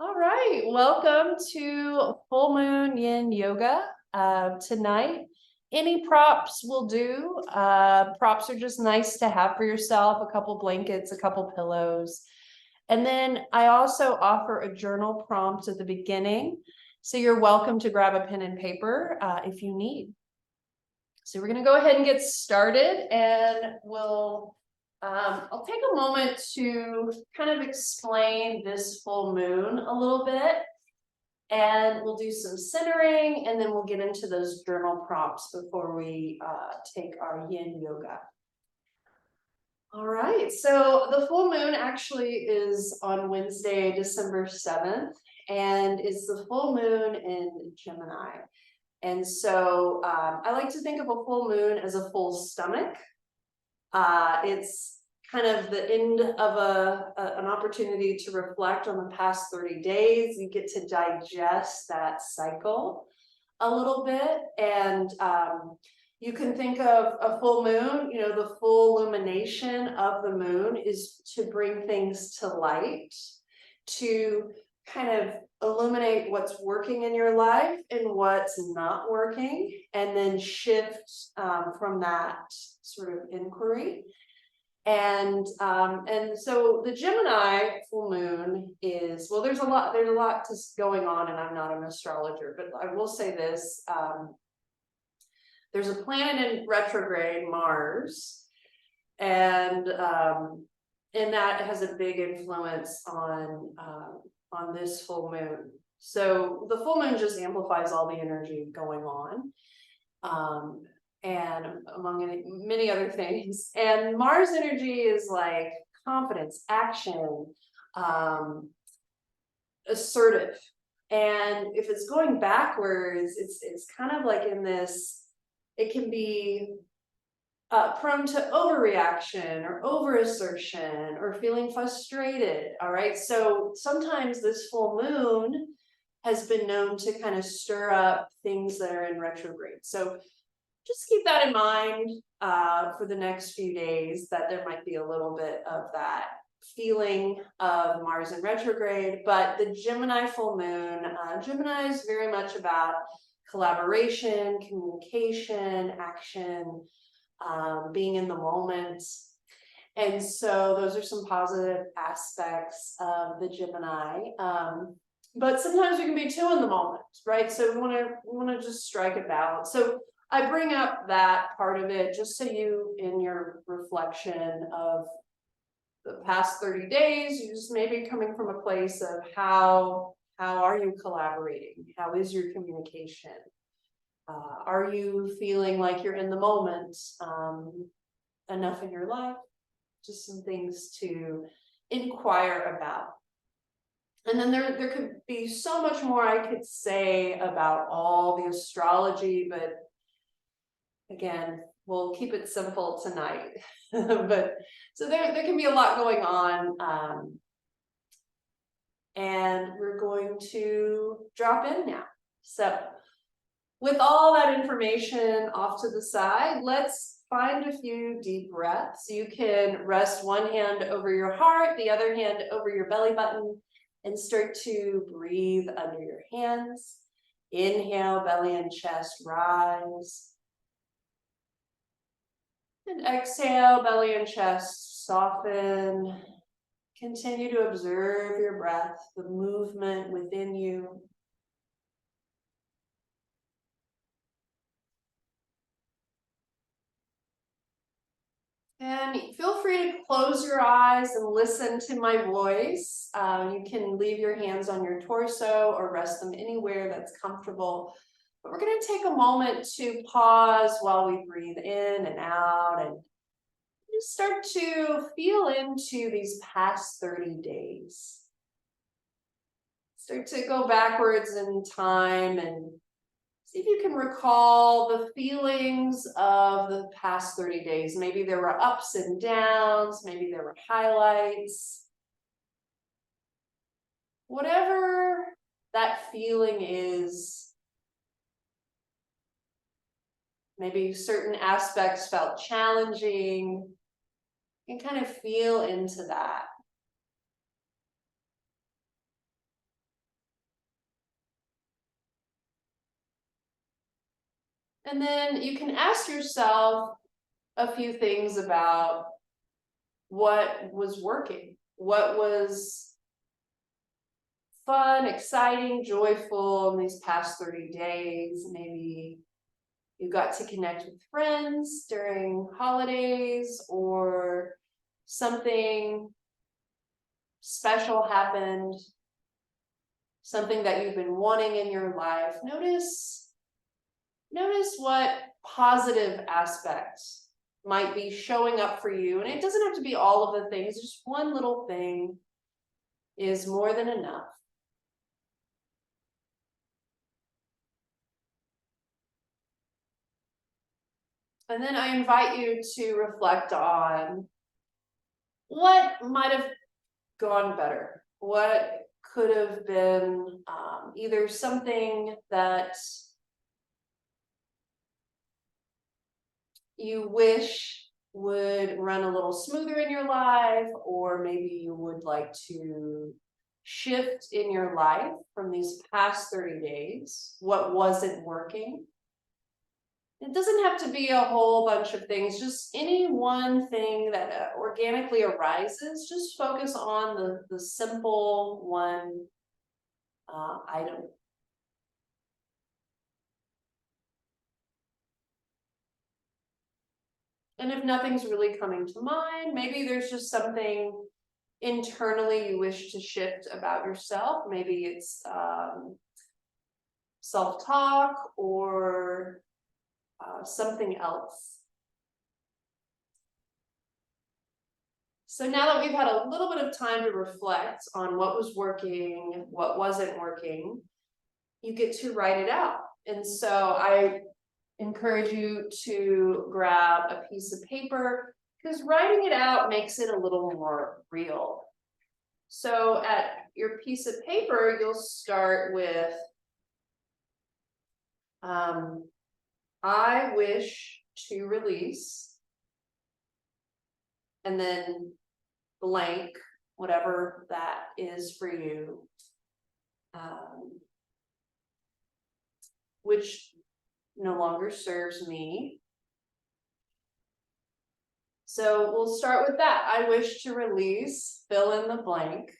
All right, welcome to Full Moon Yin Yoga. Tonight, any props will do. Props are just nice to have for yourself, a couple blankets, a couple pillows. And then I also offer a journal prompt at the beginning. So you're welcome to grab a pen and paper if you need. So we're going to go ahead and get started, and I'll take a moment to kind of explain this full moon a little bit, and we'll do some centering, and then we'll get into those journal prompts before we take our yin yoga. All right, so the full moon actually is on Wednesday, December 7th, and is the full moon in Gemini. And so I like to think of a full moon as a full stomach. It's kind of the end of an opportunity to reflect on the past 30 days. You get to digest that cycle a little bit. And you can think of a full moon, the full illumination of the moon is to bring things to light, to kind of illuminate what's working in your life and what's not working, and then shift from that sort of inquiry. And so the Gemini full moon is, well, there's a lot going on, and I'm not an astrologer, but I will say this. There's a planet in retrograde, Mars, and that has a big influence on this full moon. So the full moon just amplifies all the energy going on, and among many other things. And Mars energy is like confidence, action, assertive. And if it's going backwards, it's kind of like in this. It can be prone to overreaction or overassertion or feeling frustrated. All right. So sometimes this full moon has been known to kind of stir up things that are in retrograde. So just keep that in mind for the next few days, that there might be a little bit of that feeling of Mars in retrograde. But the Gemini full moon, Gemini is very much about collaboration, communication, action, being in the moment. And so those are some positive aspects of the Gemini. But sometimes we can be too in the moment, right? So we want to just strike a balance. So I bring up that part of it just so you, in your reflection of the past 30 days, you just maybe coming from a place of how are you collaborating? How is your communication? Are you feeling like you're in the moment enough in your life? Just some things to inquire about. And then there could be so much more I could say about all the astrology, but again, we'll keep it simple tonight. But so there can be a lot going on. And we're going to drop in now. So with all that information off to the side, let's find a few deep breaths. You can rest one hand over your heart, the other hand over your belly button, and start to breathe under your hands. Inhale, belly and chest rise. And exhale, belly and chest soften. Continue to observe your breath, the movement within you. And feel free to close your eyes and listen to my voice. You can leave your hands on your torso or rest them anywhere that's comfortable. But we're going to take a moment to pause while we breathe in and out, and just start to feel into these past 30 days. Start to go backwards in time and see if you can recall the feelings of the past 30 days. Maybe there were ups and downs, maybe there were highlights. Whatever that feeling is, maybe certain aspects felt challenging. You can kind of feel into that. And then you can ask yourself a few things about what was working, what was fun, exciting, joyful in these past 30 days. Maybe you got to connect with friends during holidays, or something special happened, something that you've been wanting in your life. Notice what positive aspects might be showing up for you. And it doesn't have to be all of the things, just one little thing is more than enough. And then I invite you to reflect on what might have gone better, what could have been either something that you wish would run a little smoother in your life, or maybe you would like to shift in your life from these past 30 days, what wasn't working. It doesn't have to be a whole bunch of things, just any one thing that organically arises. Just focus on the simple one item. And if nothing's really coming to mind, maybe there's just something internally you wish to shift about yourself. Maybe it's self-talk or something else. So now that we've had a little bit of time to reflect on what was working, what wasn't working, you get to write it out. And so I encourage you to grab a piece of paper, because writing it out makes it a little more real. So at your piece of paper, you'll start with, I wish to release, and then blank, whatever that is for you, which no longer serves me. So we'll start with that. I wish to release, fill in the blank.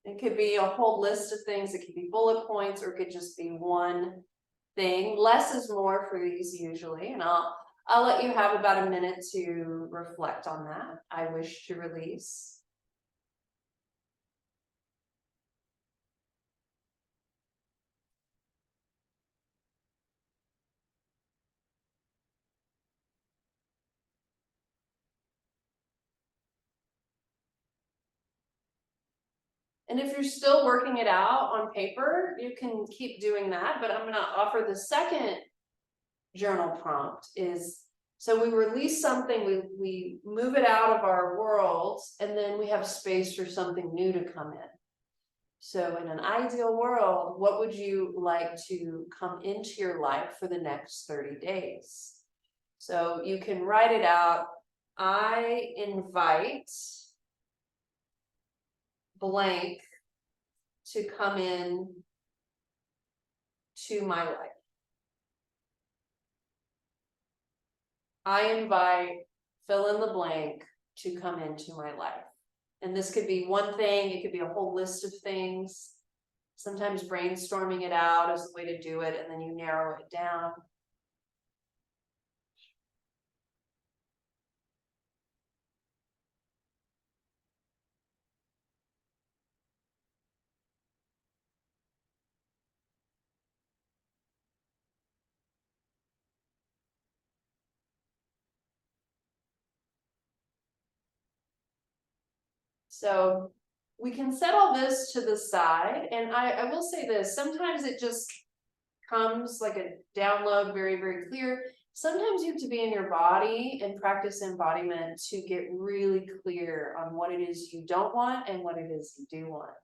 It could be a whole list of things. It could be bullet points, or it could just be one thing. Less is more for these usually, and I'll let you have about a minute to reflect on that. I wish to release. And if you're still working it out on paper, you can keep doing that, but I'm going to offer the second journal prompt is, so we release something, we move it out of our world, and then we have space for something new to come in. So in an ideal world, what would you like to come into your life for the next 30 days? So you can write it out. I invite blank to come in to my life. I invite fill in the blank to come into my life. And this could be one thing, it could be a whole list of things. Sometimes brainstorming it out is the way to do it, and then you narrow it down. So we can set all this to the side, and I will say this, sometimes it just comes like a download, very, very clear. Sometimes you have to be in your body and practice embodiment to get really clear on what it is you don't want and what it is you do want.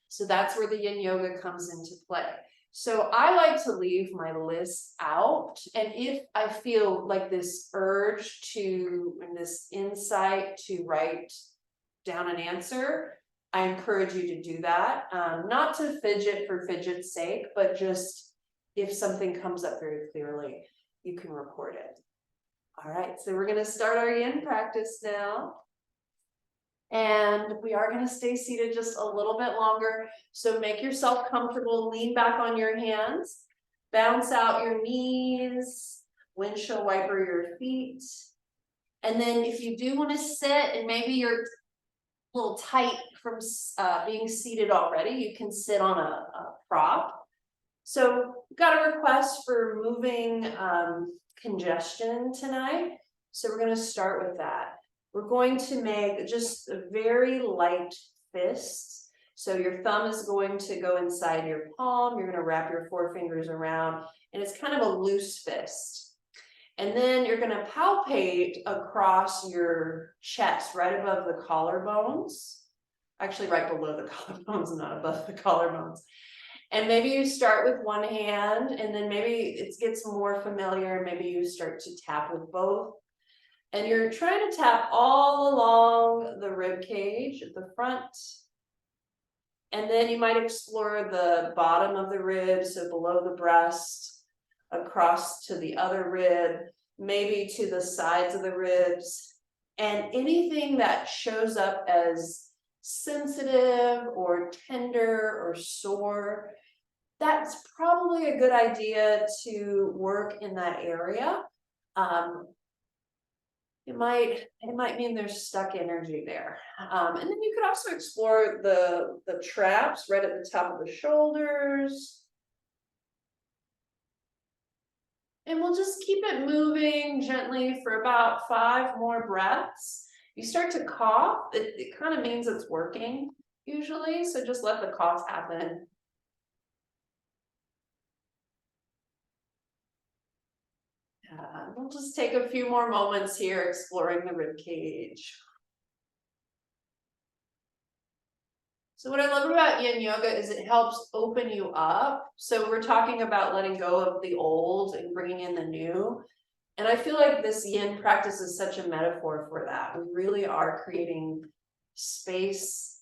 So that's where the yin yoga comes into play. So I like to leave my list out. And if I feel like this urge to, and this insight to write down an answer, I encourage you to do that. Not to fidget for fidget's sake, but just if something comes up very clearly, you can report it. All right, so we're gonna start our yin practice now. And we are gonna stay seated just a little bit longer. So make yourself comfortable, lean back on your hands, bounce out your knees, windshield wiper your feet. And then if you do wanna sit and maybe you're a little tight from being seated already, you can sit on a prop. So we've got a request for moving congestion tonight. So we're gonna start with that. We're going to make just a very light fist. So your thumb is going to go inside your palm. You're gonna wrap your forefingers around, and it's kind of a loose fist. And then you're gonna palpate across your chest, right above the collarbones. Actually, right below the collarbones, not above the collarbones. And maybe you start with one hand, and then maybe it gets more familiar. Maybe you start to tap with both. And you're trying to tap all along the rib cage at the front. And then you might explore the bottom of the rib, so below the breast, across to the other rib, maybe to the sides of the ribs. And anything that shows up as sensitive or tender or sore, that's probably a good idea to work in that area. It might mean there's stuck energy there. And then you could also explore the traps right at the top of the shoulders. And we'll just keep it moving gently for about 5 more breaths. You start to cough, it kind of means it's working usually, so just let the cough happen. We'll just take a few more moments here exploring the rib cage. So what I love about yin yoga is it helps open you up. So we're talking about letting go of the old and bringing in the new. And I feel like this yin practice is such a metaphor for that. We really are creating space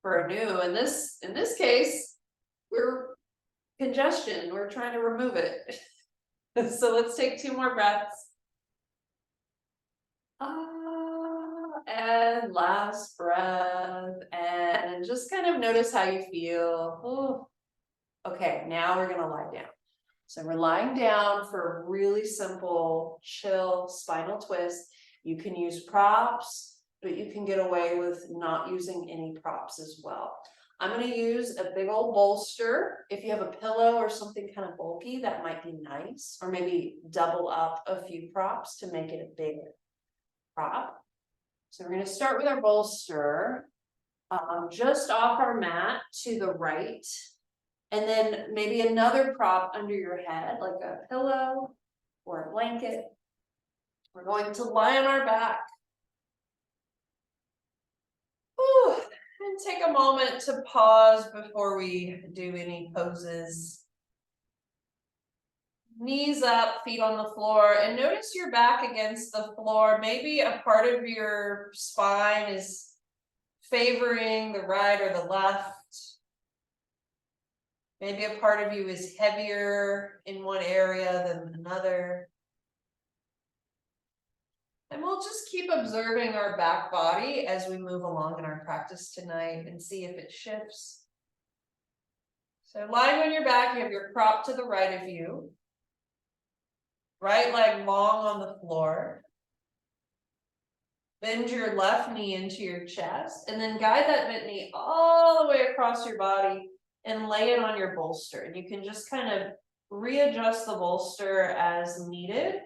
for a new. And in this case, we're congestion. We're trying to remove it. So let's take 2 more breaths. And last breath. And just kind of notice how you feel. Ooh. Okay, now we're gonna lie down. So we're lying down for a really simple, chill spinal twist. You can use props, but you can get away with not using any props as well. I'm gonna use a big old bolster. If you have a pillow or something kind of bulky, that might be nice. Or maybe double up a few props to make it a bigger prop. So we're gonna start with our bolster, just off our mat to the right. And then maybe another prop under your head, like a pillow or a blanket. We're going to lie on our back. Whew. And take a moment to pause before we do any poses. Knees up, feet on the floor, and notice your back against the floor. Maybe a part of your spine is favoring the right or the left. Maybe a part of you is heavier in one area than another. And we'll just keep observing our back body as we move along in our practice tonight and see if it shifts. So lying on your back, you have your prop to the right of you. Right leg long on the floor. Bend your left knee into your chest and then guide that bent knee all the way across your body and lay it on your bolster. And you can just kind of readjust the bolster as needed.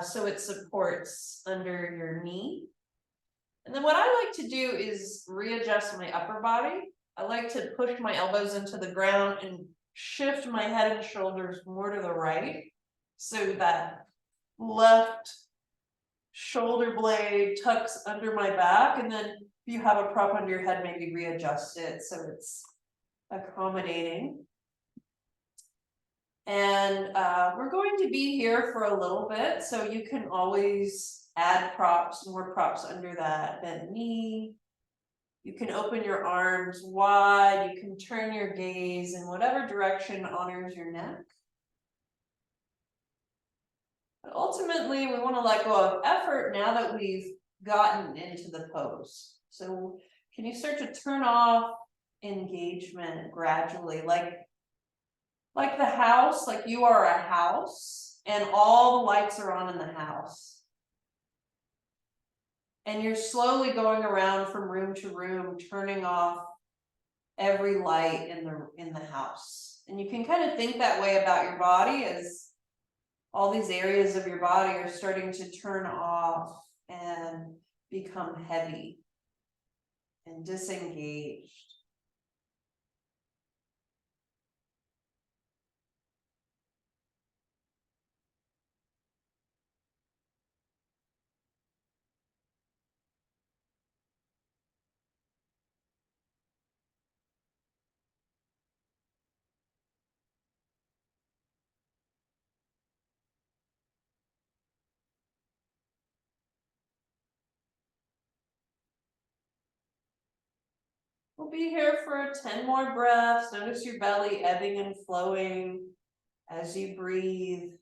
So it supports under your knee. And then what I like to do is readjust my upper body. I like to push my elbows into the ground and shift my head and shoulders more to the right, so that left shoulder blade tucks under my back. And then if you have a prop under your head, maybe readjust it so it's accommodating. And we're going to be here for a little bit, so you can always add props, more props under that bent knee. You can open your arms wide. You can turn your gaze in whatever direction honors your neck. But ultimately, we want to let go of effort now that we've gotten into the pose. So can you start to turn off engagement gradually, like the house, like you are a house and all the lights are on in the house. And you're slowly going around from room to room, turning off every light in the house. And you can kind of think that way about your body, as all these areas of your body are starting to turn off and become heavy and disengaged. We'll be here for 10 more breaths. Notice your belly ebbing and flowing as you breathe.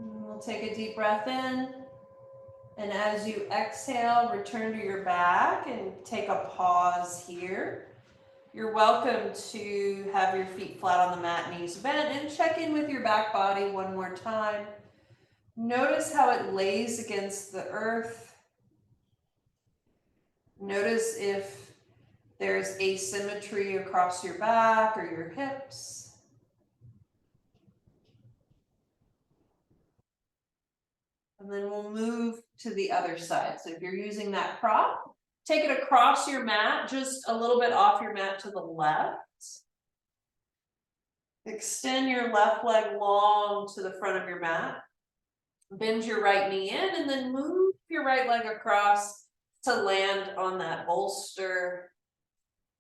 We'll take a deep breath in. And as you exhale, return to your back and take a pause here. You're welcome to have your feet flat on the mat, knees bent, and check in with your back body one more time. Notice how it lays against the earth. Notice if there's asymmetry across your back or your hips. And then we'll move to the other side. So if you're using that prop, take it across your mat, just a little bit off your mat to the left. Extend your left leg long to the front of your mat. Bend your right knee in and then move your right leg across to land on that bolster.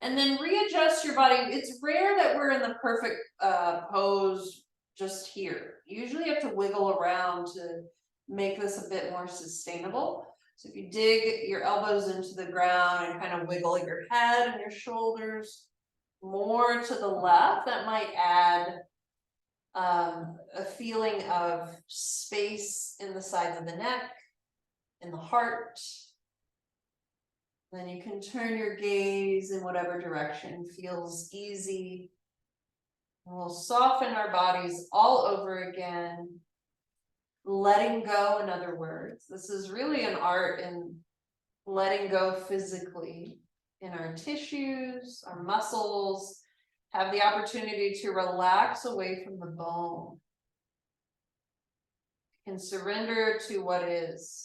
And then readjust your body. It's rare that we're in the perfect pose just here. Usually you have to wiggle around to make this a bit more sustainable. So if you dig your elbows into the ground and kind of wiggle your head and your shoulders more to the left, that might add a feeling of space in the sides of the neck, in the heart. Then you can turn your gaze in whatever direction feels easy. And we'll soften our bodies all over again. Letting go, in other words. This is really an art in letting go physically in our tissues, our muscles, have the opportunity to relax away from the bone and surrender to what is.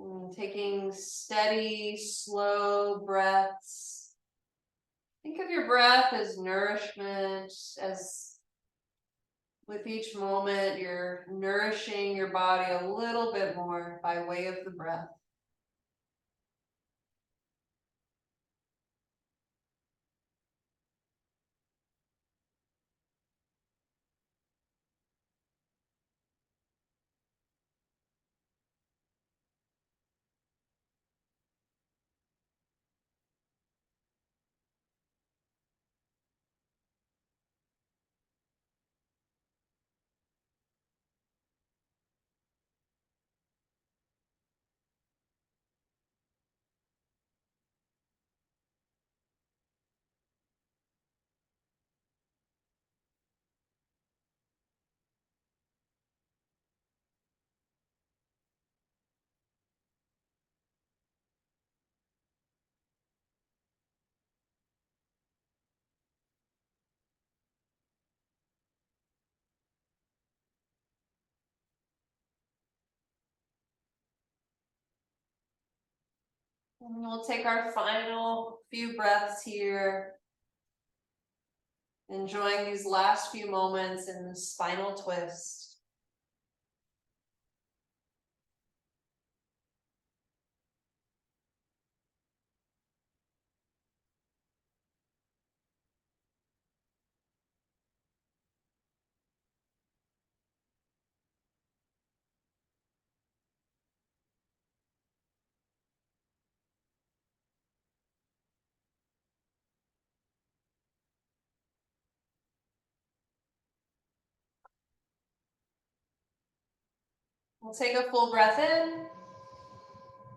And taking steady, slow breaths. Think of your breath as nourishment, as with each moment you're nourishing your body a little bit more by way of the breath. And we'll take our final few breaths here. Enjoying these last few moments in the spinal twist. We'll take a full breath in.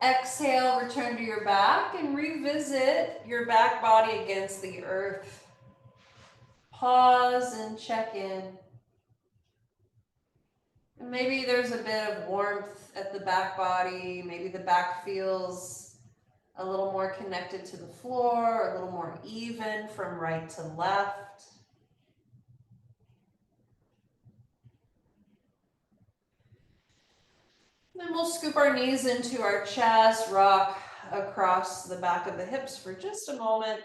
Exhale, return to your back and revisit your back body against the earth. Pause and check in. And maybe there's a bit of warmth at the back body. Maybe the back feels a little more connected to the floor, a little more even from right to left. Then we'll scoop our knees into our chest, rock across the back of the hips for just a moment.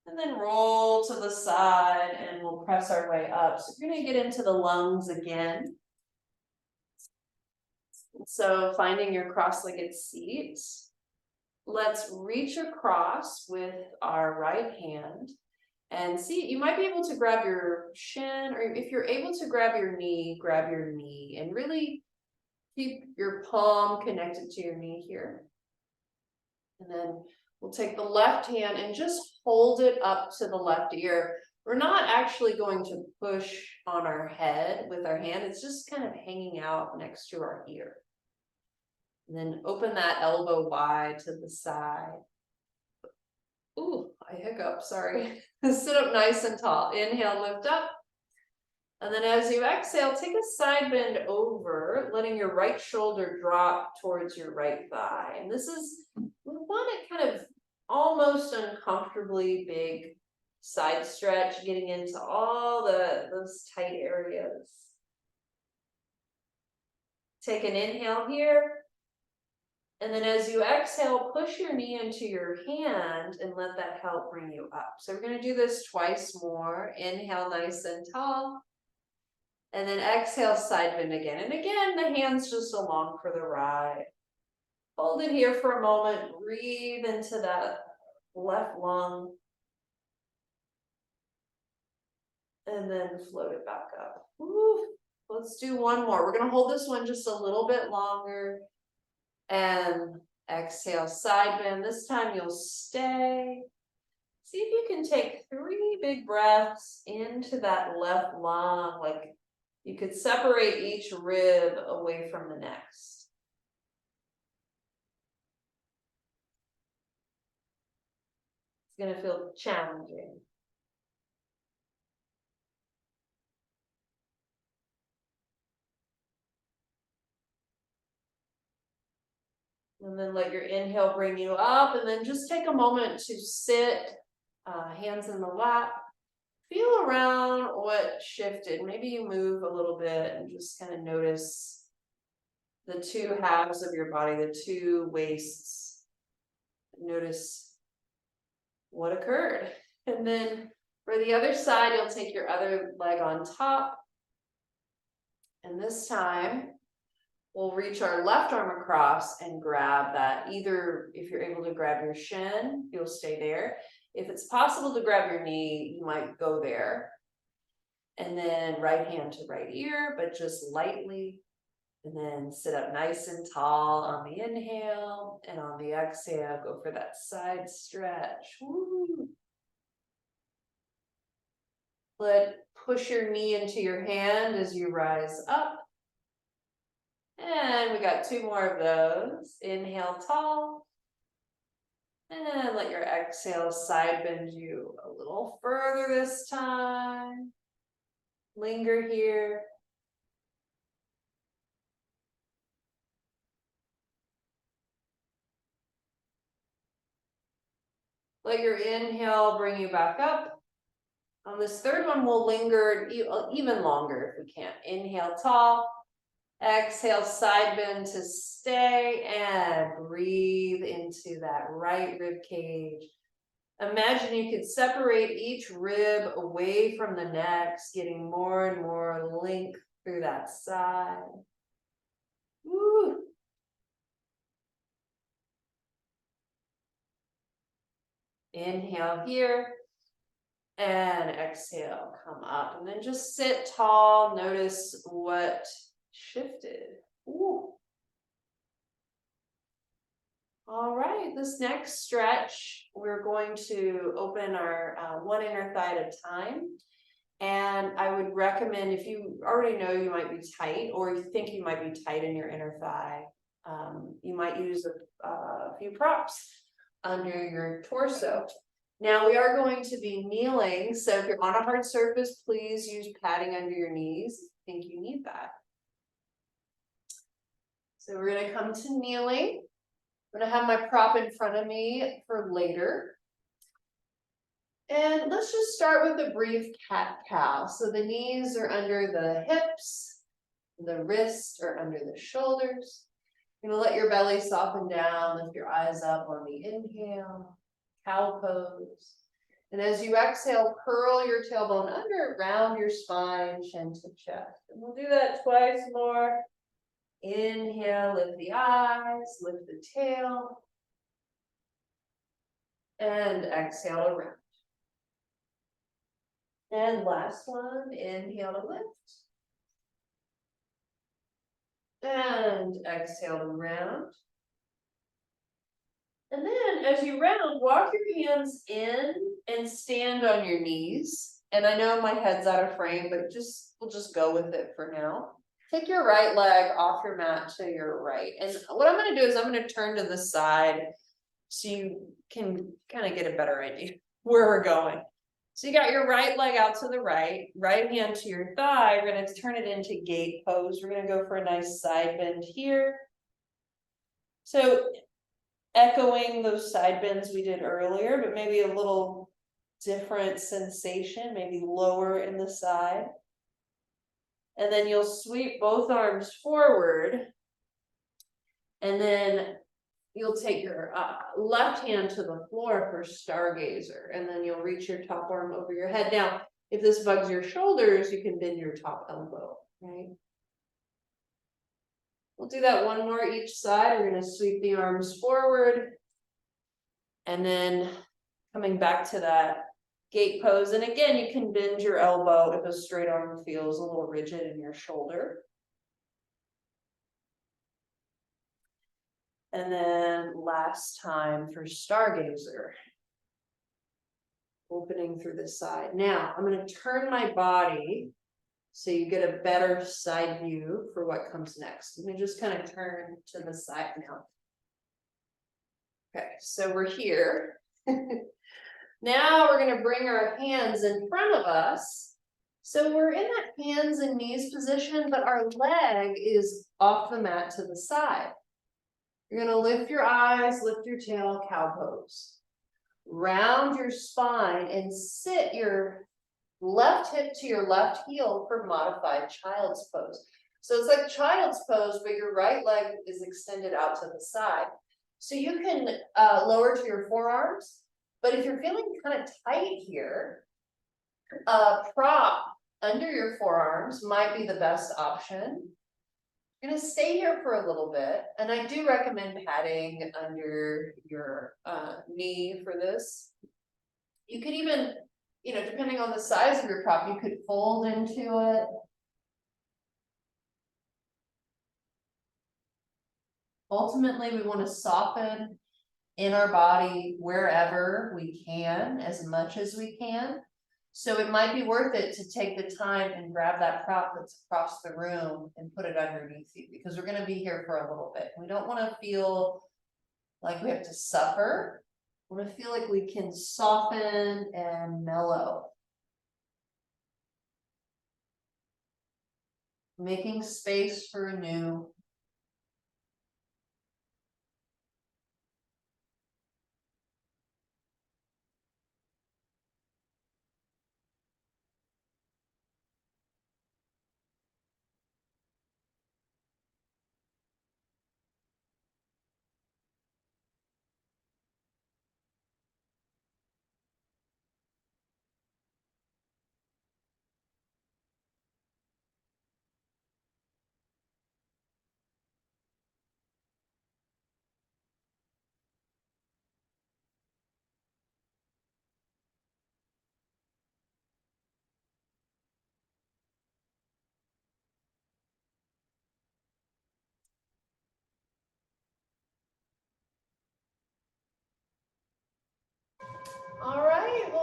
And then roll to the side and we'll press our way up. So we're going to get into the lungs again. So finding your cross-legged seat. Let's reach across with our right hand and see, you might be able to grab your shin, or if you're able to grab your knee and really keep your palm connected to your knee here. And then we'll take the left hand and just hold it up to the left ear. We're not actually going to push on our head with our hand. It's just kind of hanging out next to our ear. And then open that elbow wide to the side. Ooh, I hiccup, sorry. Sit up nice and tall. Inhale, lift up. And then as you exhale, take a side bend over, letting your right shoulder drop towards your right thigh. And this is, we want it kind of almost uncomfortably big side stretch, getting into all those tight areas. Take an inhale here. And then as you exhale, push your knee into your hand and let that help bring you up. So we're going to do this twice more. Inhale, nice and tall. And then exhale, side bend again. And again, the hands just along for the ride. Hold it here for a moment. Breathe into that left lung. And then float it back up. Woo. Let's do one more. We're going to hold this one just a little bit longer. And exhale, side bend. This time you'll stay. See if you can take 3 big breaths into that left lung, like you could separate each rib away from the next. It's going to feel challenging. And then let your inhale bring you up, and then just take a moment to sit, hands in the lap. Feel around what shifted. Maybe you move a little bit and just kind of notice the 2 halves of your body, the 2 waists. Notice what occurred. And then for the other side, you'll take your other leg on top. And this time, we'll reach our left arm across and grab that. Either if you're able to grab your shin, you'll stay there. If it's possible to grab your knee, you might go there. And then right hand to right ear, but just lightly. And then sit up nice and tall on the inhale, and on the exhale, go for that side stretch. Woo. Push your knee into your hand as you rise up. And we got 2 more of those. Inhale tall. And let your exhale side bend you a little further this time. Linger here. Let your inhale bring you back up. On this third one, we'll linger even longer if we can. Inhale tall. Exhale, side bend to stay, and breathe into that right rib cage. Imagine you could separate each rib away from the next, getting more and more length through that side. Woo. Inhale here. And exhale, come up. And then just sit tall. Notice what shifted. Ooh. All right, this next stretch, we're going to open our one inner thigh at a time. And I would recommend, if you already know you might be tight, or you think you might be tight in your inner thigh, you might use a few props under your torso. Now we are going to be kneeling, so if you're on a hard surface, please use padding under your knees if you think you need that. So we're going to come to kneeling. I'm going to have my prop in front of me for later. And let's just start with a brief cat-cow. So the knees are under the hips, the wrists are under the shoulders. You're going to let your belly soften down, lift your eyes up on the inhale, cow pose. And as you exhale, curl your tailbone under, round your spine, chin to chest. And we'll do that twice more. Inhale, lift the eyes, lift the tail. And exhale to round. And last one, inhale to lift. And exhale to round. And then as you round, walk your hands in and stand on your knees. And I know my head's out of frame, but we'll just go with it for now. Take your right leg off your mat to your right. And what I'm going to do is I'm going to turn to the side so you can kind of get a better idea where we're going. So you got your right leg out to the right, right hand to your thigh. We're going to turn it into gate pose. We're going to go for a nice side bend here. So echoing those side bends we did earlier, but maybe a little different sensation, maybe lower in the side. And then you'll sweep both arms forward. And then you'll take your left hand to the floor for stargazer. And then you'll reach your top arm over your head. Now, if this bugs your shoulders, you can bend your top elbow, right? We'll do that one more each side. We're going to sweep the arms forward. And then coming back to that gate pose. And again, you can bend your elbow if a straight arm feels a little rigid in your shoulder. And then last time for stargazer. Opening through the side. Now, I'm going to turn my body so you get a better side view for what comes next. Let me just kind of turn to the side now. Okay, so we're here. Now we're going to bring our hands in front of us. So we're in that hands and knees position, but our leg is off the mat to the side. You're going to lift your eyes, lift your tail, cow pose. Round your spine and sit your left hip to your left heel for modified child's pose. So it's like child's pose, but your right leg is extended out to the side. So you can lower to your forearms, but if you're feeling kind of tight here, a prop under your forearms might be the best option. You're going to stay here for a little bit, and I do recommend padding under your knee for this. You could even, depending on the size of your prop, you could fold into it. Ultimately, we want to soften in our body wherever we can, as much as we can. So it might be worth it to take the time and grab that prop that's across the room and put it underneath you, because we're going to be here for a little bit. We don't want to feel like we have to suffer. We want to feel like we can soften and mellow. Making space for a new.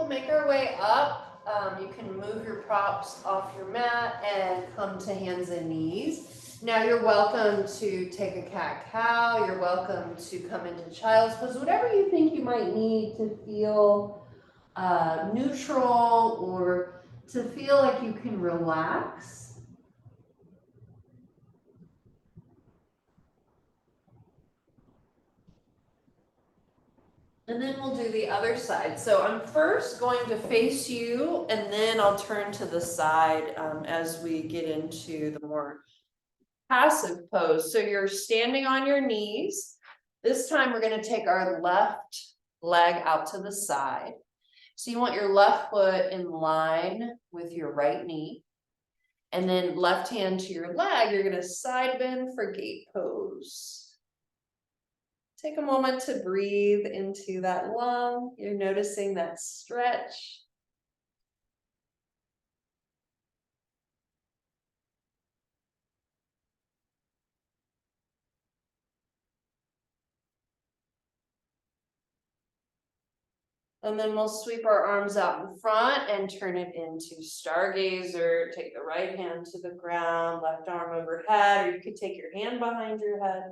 we'll make our way up. You can move your props off your mat and come to hands and knees. Now you're welcome to take a cat-cow. You're welcome to come into child's pose, whatever you think you might need to feel neutral or to feel like you can relax. And then we'll do the other side. So I'm first going to face you, and then I'll turn to the side as we get into the more passive pose. So you're standing on your knees. This time we're going to take our left leg out to the side. So you want your left foot in line with your right knee. And then left hand to your leg, you're going to side bend for gate pose. Take a moment to breathe into that lung. You're noticing that stretch. And then we'll sweep our arms out in front and turn it into stargazer. Take the right hand to the ground, left arm overhead, or you could take your hand behind your head.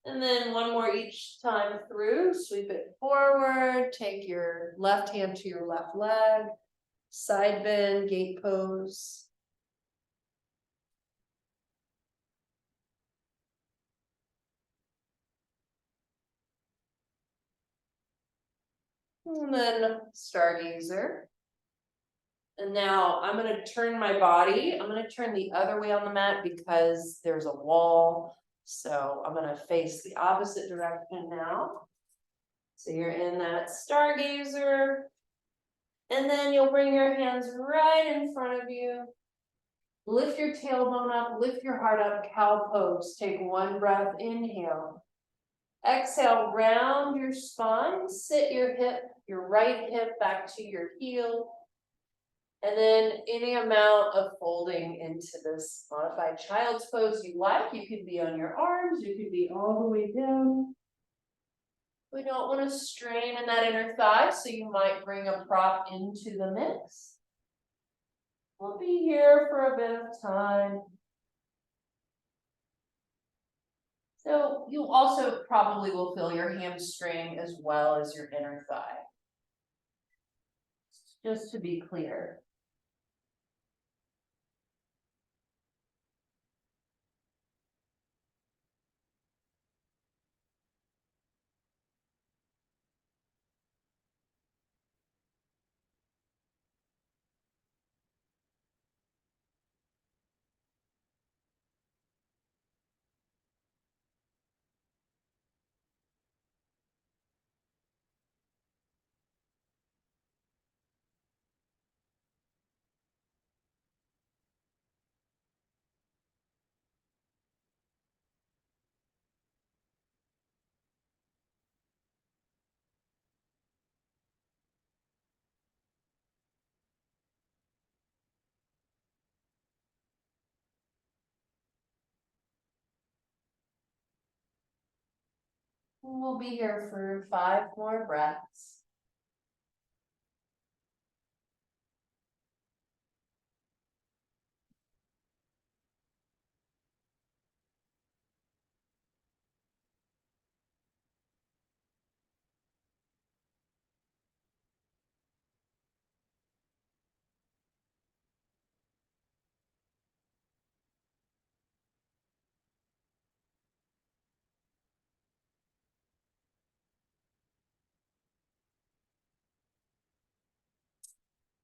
And then one more each time through, sweep it forward, take your left hand to your left leg, side bend, gate pose. And then stargazer. And now I'm going to turn my body. I'm going to turn the other way on the mat because there's a wall. So I'm going to face the opposite direction now. So you're in that stargazer. And then you'll bring your hands right in front of you. Lift your tailbone up, lift your heart up, cow pose. Take one breath, inhale. Exhale, round your spine, sit your hip, your right hip back to your heel. And then any amount of folding into this modified child's pose you like. You could be on your arms, you could be all the way down. We don't want to strain in that inner thigh, so you might bring a prop into the mix. We'll be here for a bit of time. So you also probably will feel your hamstring as well as your inner thigh. Just to be clear. We'll be here for 5 more breaths.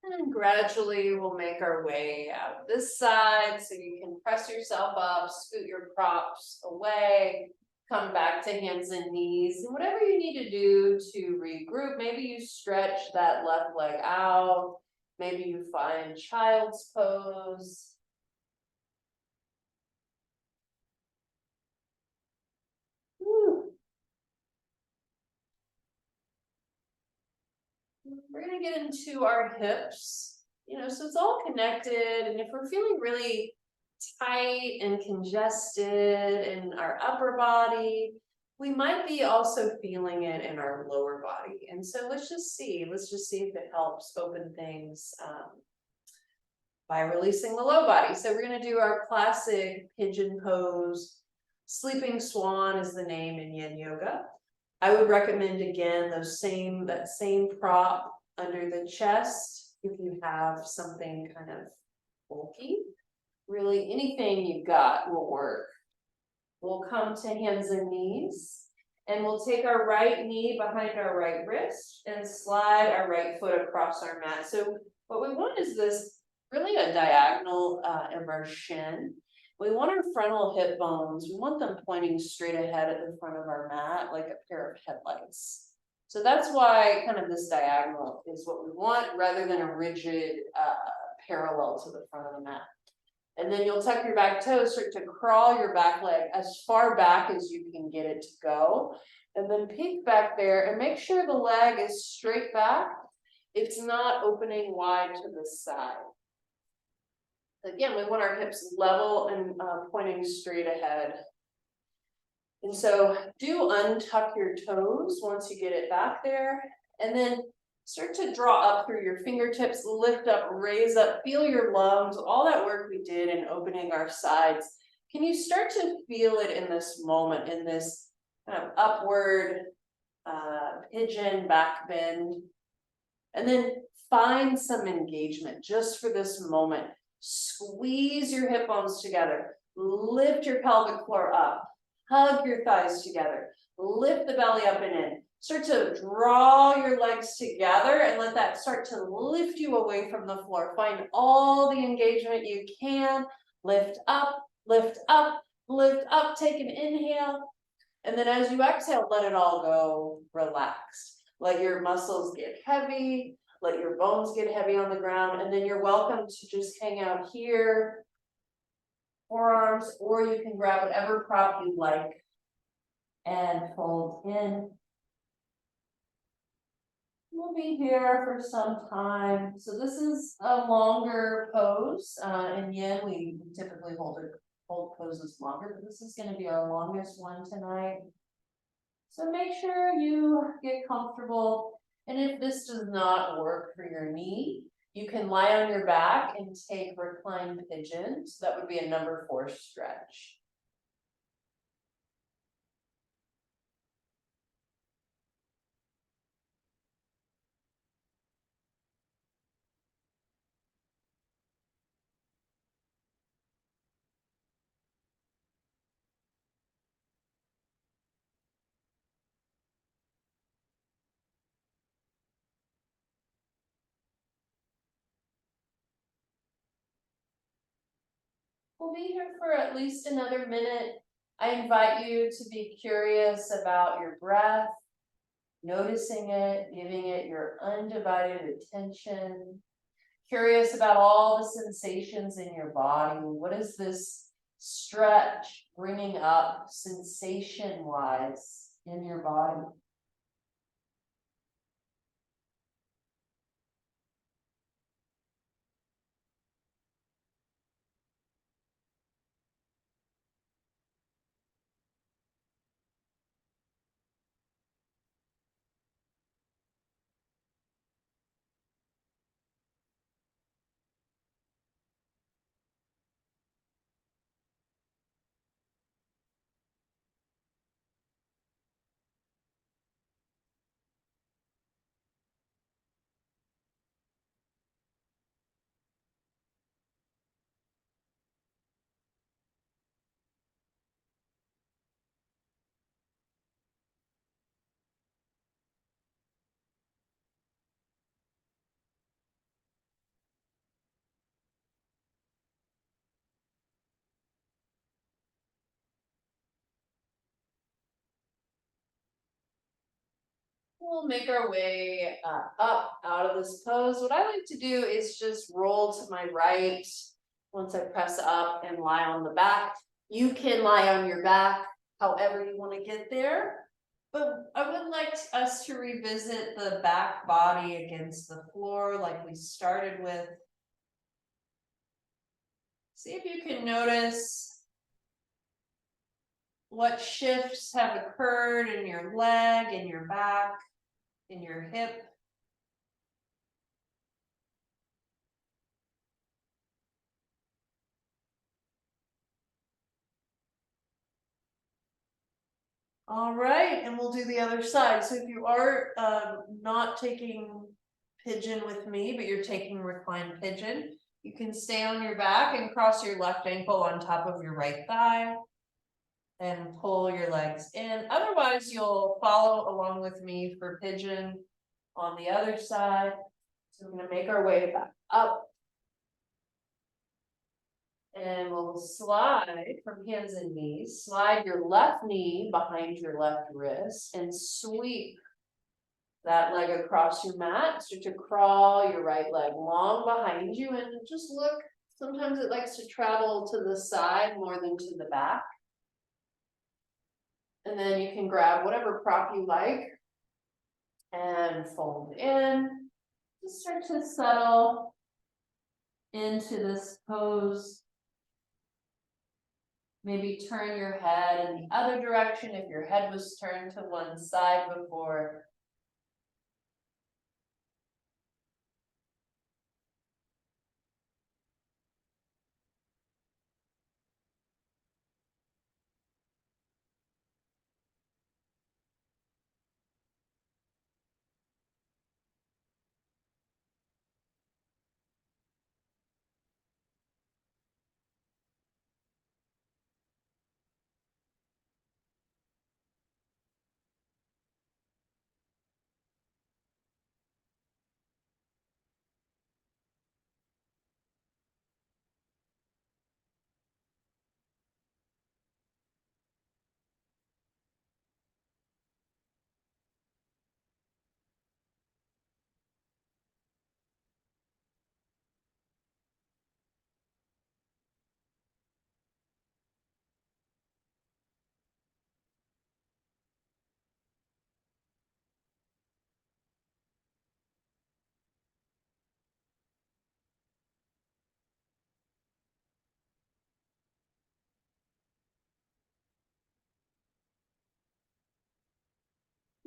And gradually we'll make our way out this side so you can press yourself up, scoot your props away, come back to hands and knees, and whatever you need to do to regroup. Maybe you stretch that left leg out, maybe you find child's pose. Woo. We're gonna get into our hips. So it's all connected. And if we're feeling really tight and congested in our upper body, we might be also feeling it in our lower body. And so let's just see if it helps open things by releasing the low body. So we're going to do our classic pigeon pose. Sleeping swan is the name in yin yoga. I would recommend again that same prop under the chest if you have something kind of bulky. Really, anything you've got will work. We'll come to hands and knees, and we'll take our right knee behind our right wrist and slide our right foot across our mat. So what we want is this really a diagonal of our shin. We want our frontal hip bones, we want them pointing straight ahead at the front of our mat like a pair of headlights. So that's why kind of this diagonal is what we want rather than a rigid parallel to the front of the mat. And then you'll tuck your back toes, start to crawl your back leg as far back as you can get it to go. And then peek back there and make sure the leg is straight back. It's not opening wide to the side. Again, we want our hips level and pointing straight ahead. And so do untuck your toes once you get it back there. And then start to draw up through your fingertips, lift up, raise up, feel your lungs, all that work we did in opening our sides. Can you start to feel it in this moment, in this kind of upward pigeon back bend? And then find some engagement just for this moment. Squeeze your hip bones together, lift your pelvic floor up, hug your thighs together, lift the belly up and in. Start to draw your legs together and let that start to lift you away from the floor. Find all the engagement you can. Lift up, lift up, lift up. Take an inhale. And then as you exhale, let it all go relaxed. Let your muscles get heavy. Let your bones get heavy on the ground. And then you're welcome to just hang out here, forearms, or you can grab whatever prop you like and fold in. We'll be here for some time. So this is a longer pose. In yin, we typically hold poses longer, but this is going to be our longest one tonight. So make sure you get comfortable. And if this does not work for your knee, you can lie on your back and take reclined pigeon. So that would be a number 4 stretch. We'll be here for at least another minute. I invite you to be curious about your breath, noticing it, giving it your undivided attention, curious about all the sensations in your body. What is this stretch bringing up sensation-wise in your body? We'll make our way up out of this pose. What I like to do is just roll to my right once I press up and lie on the back. You can lie on your back however you want to get there. But I would like us to revisit the back body against the floor like we started with. See if you can notice what shifts have occurred in your leg, in your back, in your hip. All right, and we'll do the other side. So if you are not taking pigeon with me, but you're taking reclined pigeon, you can stay on your back and cross your left ankle on top of your right thigh and pull your legs in. Otherwise, you'll follow along with me for pigeon on the other side. So we're going to make our way back up. And we'll slide from hands and knees. Slide your left knee behind your left wrist and sweep that leg across your mat. Start to crawl your right leg long behind you and just look. Sometimes it likes to travel to the side more than to the back. And then you can grab whatever prop you like and fold in. Just start to settle into this pose. Maybe turn your head in the other direction if your head was turned to one side before.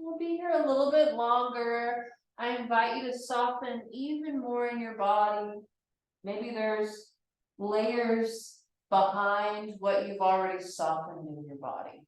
We'll be here a little bit longer. I invite you to soften even more in your body. Maybe there's layers behind what you've already softened in your body.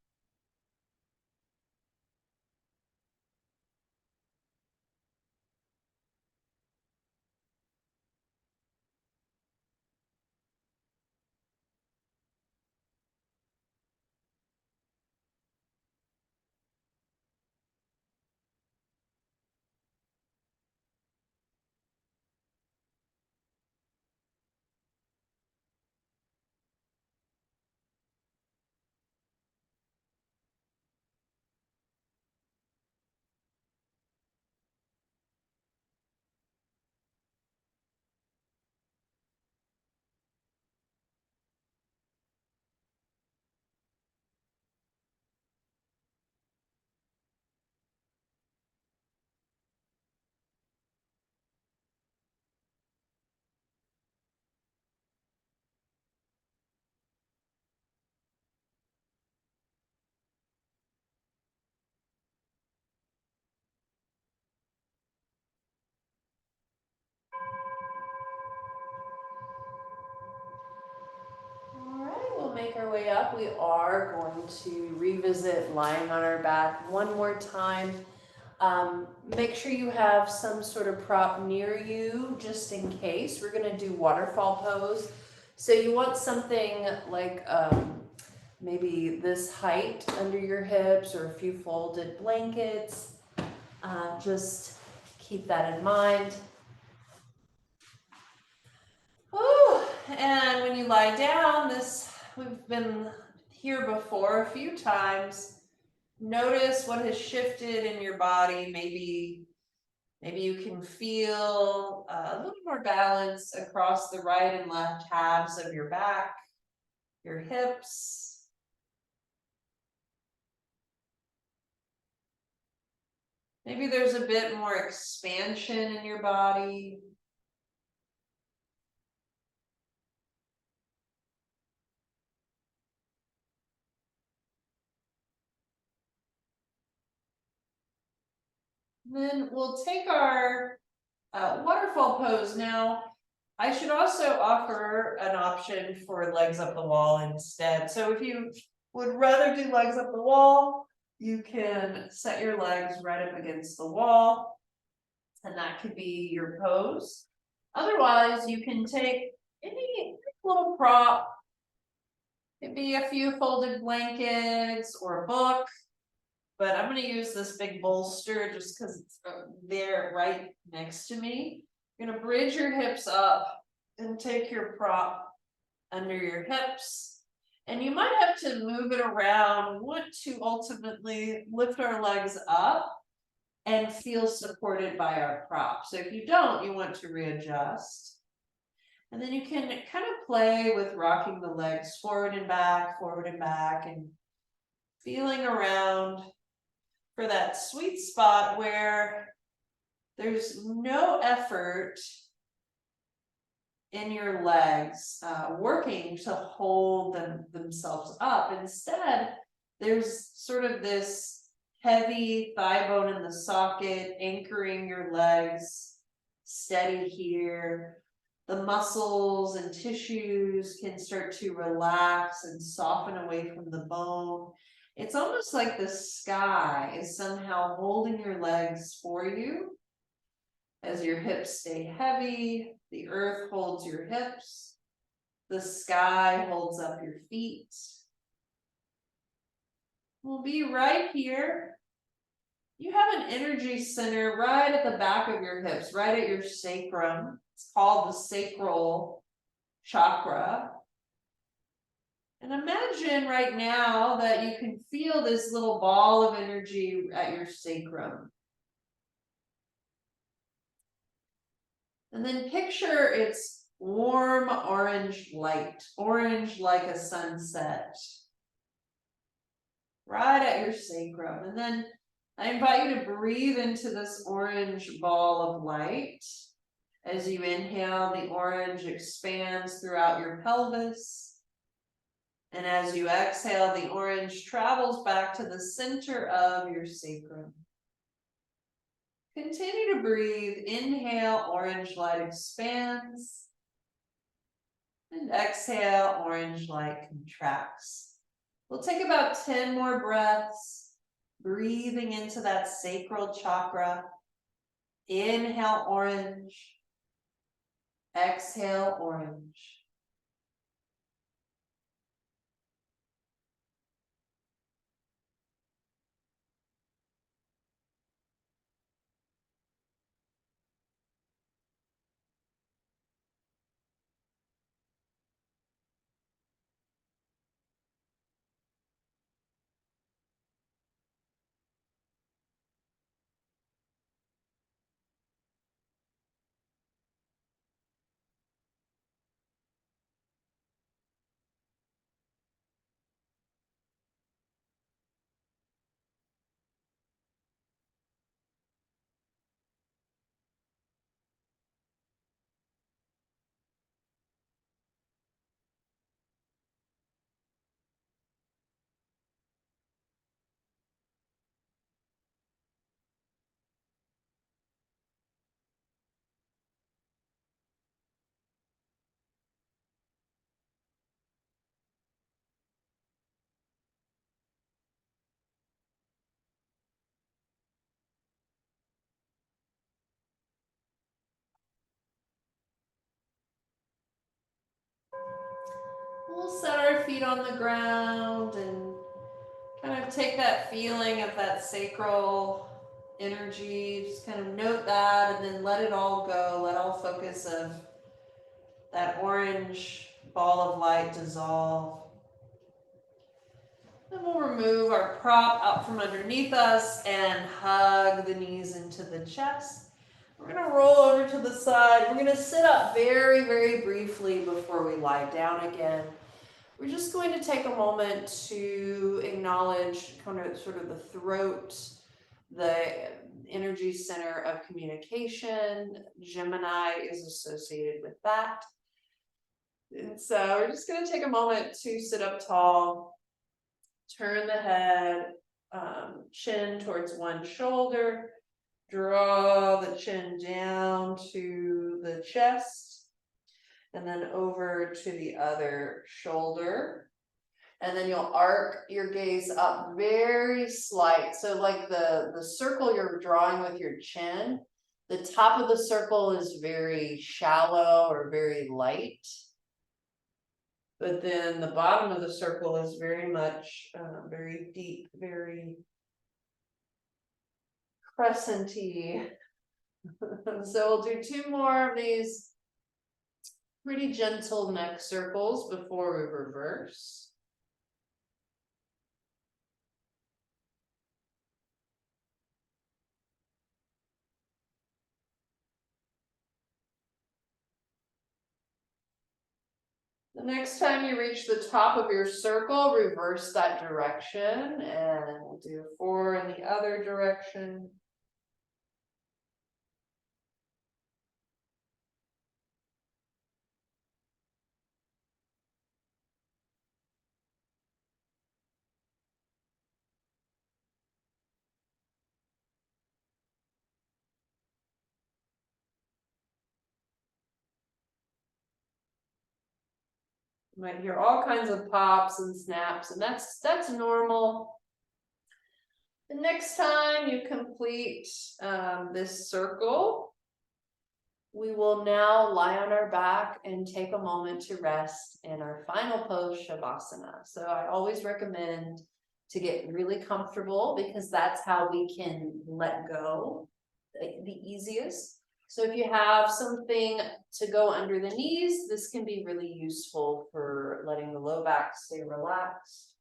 All right, we'll make our way up. We are going to revisit lying on our back one more time. Make sure you have some sort of prop near you just in case. We're going to do waterfall pose. So you want something like maybe this height under your hips or a few folded blankets. Just keep that in mind. Ooh, and when you lie down, we've been here before a few times. Notice what has shifted in your body. Maybe you can feel a little more balance across the right and left halves of your back, your hips. Maybe there's a bit more expansion in your body. Then we'll take our waterfall pose. Now, I should also offer an option for legs up the wall instead. So if you would rather do legs up the wall, you can set your legs right up against the wall, and that could be your pose. Otherwise, you can take any little prop. It'd be a few folded blankets or a book, but I'm going to use this big bolster just because it's there right next to me. You're going to bridge your hips up and take your prop under your hips. And you might have to move it around. We want to ultimately lift our legs up and feel supported by our prop. So if you don't, you want to readjust. And then you can kind of play with rocking the legs forward and back, and feeling around for that sweet spot where there's no effort in your legs working to hold themselves up. Instead, there's sort of this heavy thigh bone in the socket, anchoring your legs steady here. The muscles and tissues can start to relax and soften away from the bone. It's almost like the sky is somehow holding your legs for you. As your hips stay heavy, the earth holds your hips, the sky holds up your feet. We'll be right here. You have an energy center right at the back of your hips, right at your sacrum. It's called the sacral chakra. And imagine right now that you can feel this little ball of energy at your sacrum. And then picture its warm orange light, orange like a sunset, right at your sacrum. And then I invite you to breathe into this orange ball of light. As you inhale, the orange expands throughout your pelvis. And as you exhale, the orange travels back to the center of your sacrum. Continue to breathe. Inhale, orange light expands. And exhale, orange light contracts. We'll take about 10 more breaths, breathing into that sacral chakra. Inhale, orange. Exhale, orange. We'll set our feet on the ground and kind of take that feeling of that sacral energy, just kind of note that and then let it all go. Let all focus of that orange ball of light dissolve. Then we'll remove our prop out from underneath us and hug the knees into the chest. We're going to roll over to the side. We're going to sit up very, very briefly before we lie down again. We're just going to take a moment to acknowledge kind of sort of the throat, the energy center of communication. Gemini is associated with that. And so we're just going to take a moment to sit up tall, turn the head, chin towards one shoulder, Draw the chin down to the chest and then over to the other shoulder. And then you'll arc your gaze up very slight. So like the circle you're drawing with your chin, the top of the circle is very shallow or very light. But then the bottom of the circle is very much, very deep, very crescent-y. So we'll do 2 more of these pretty gentle neck circles before we reverse. The next time you reach the top of your circle, reverse that direction, and we'll do 4 in the other direction. You might hear all kinds of pops and snaps, and that's normal. The next time you complete this circle, we will now lie on our back and take a moment to rest in our final pose, Shavasana. So I always recommend to get really comfortable because that's how we can let go the easiest. So if you have something to go under the knees, this can be really useful for letting the low back stay relaxed.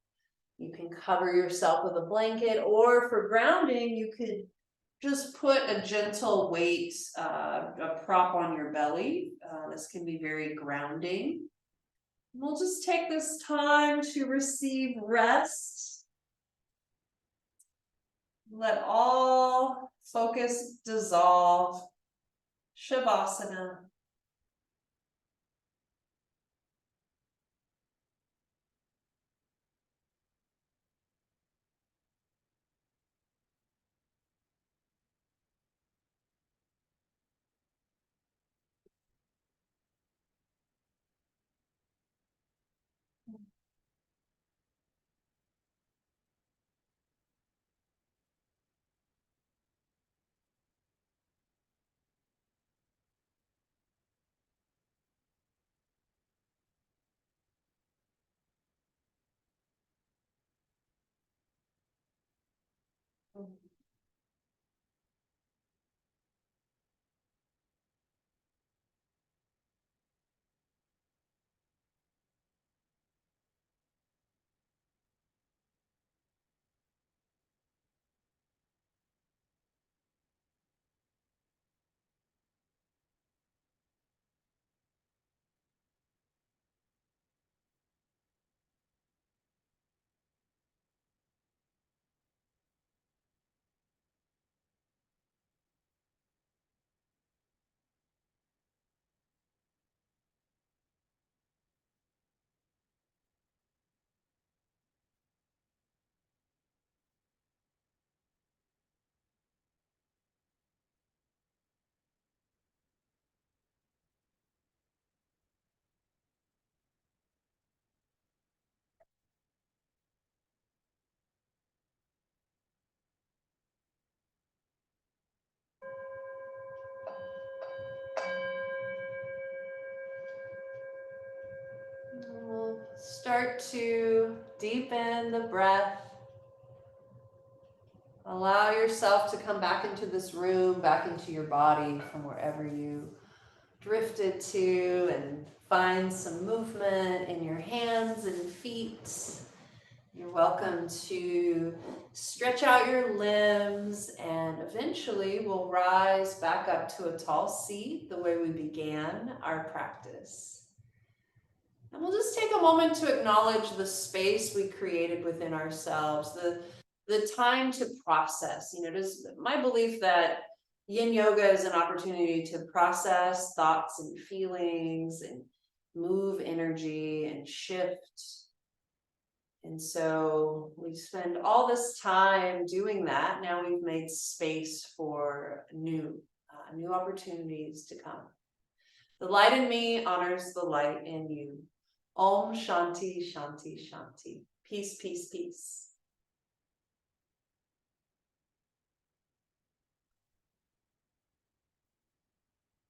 You can cover yourself with a blanket, or for grounding, you could just put a gentle weight, a prop on your belly. This can be very grounding. We'll just take this time to receive rest. Let all focus dissolve. Shavasana. We'll start to deepen the breath. Allow yourself to come back into this room, back into your body from wherever you drifted to, and find some movement in your hands and feet. You're welcome to stretch out your limbs, and eventually we'll rise back up to a tall seat the way we began our practice. And we'll just take a moment to acknowledge the space we created within ourselves, the time to process. You know, it is my belief that yin yoga is an opportunity to process thoughts and feelings and move energy and shift And so we spend all this time doing that. Now we've made space for new opportunities to come. The light in me honors the light in you. Om Shanti Shanti Shanti. Peace, peace, peace.